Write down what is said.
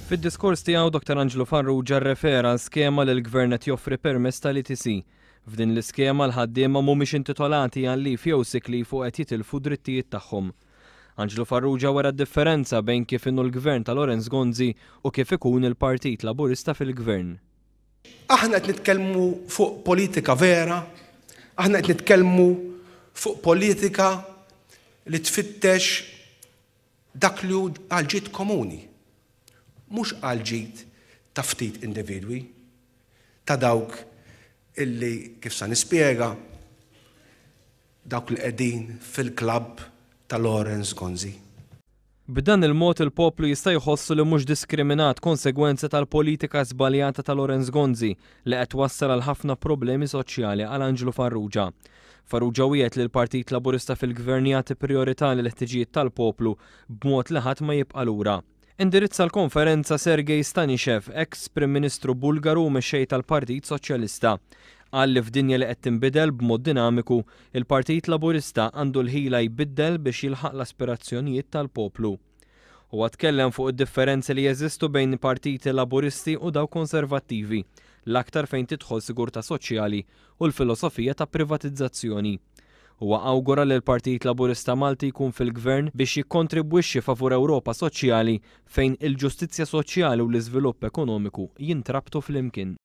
Fid-diskors tiegħu Dr. Angelo Farrugia rrefera skema li l-Gvern qed joffri permess tal-ITC. F'din l-iskema l-ħaddiema mhumiex intitolati għal leave jew sick leave u qed jitilfu drittijiet tagħhom. Angelo Farrugia wera d-differenza bejn kif inhu l-Gvern ta' Laurence Gonzi u kif ikun il-Partit Laburista fil-Gvern. Aħna qed nitkellmu fuq politika vera, aħna qed nitkellmu fuq politika li tfittex dak li hu għal-ġid komuni. Mhux għal-ġid ta' ftit individwi, ta' dawk illi kif sa nispjega dawk li qegħdin fil-klabb ta' Laurence Gonzi. B'dan il-mod il-poplu jista' jħossu li mhux diskriminat konsegwenza tal-politika żbaljata ta' Laurence Gonzi li qed wassal għal ħafna problemi soċjali għal Angelo Farrugia. Farrugia wiegħed li l-Partit Laburista fil-Gvern jagħti priorità lil ħtiġijiet tal-poplu b'mod li ħadd ma jibqa' lura. Indirizza l-konferenza Sergej Stanishev, ex-Prim Ministru Bulgaru u mexxej tal-Partit Soċjalista. Qal li f'dinja li qed tinbidel b'mod dinamiku, il-Partit Laburista għandu l-ħila jbiddel biex jilħaq l-aspirazzjonijiet tal-poplu. Huwa tkellem fuq id-differenzi li jeżistu bejn partiti Laburisti u dawk konservattivi, l-aktar fejn tidħol sigurtà soċjali u l-filosofija ta' privatizzazzjoni. Huwa awgura li l-Partit Laburista Malti jkun fil-Gvern biex jikkontribwixxi favur Ewropa soċjali fejn il-ġustizzja soċjali u l-iżvilupp ekonomiku jintrabtu flimkien.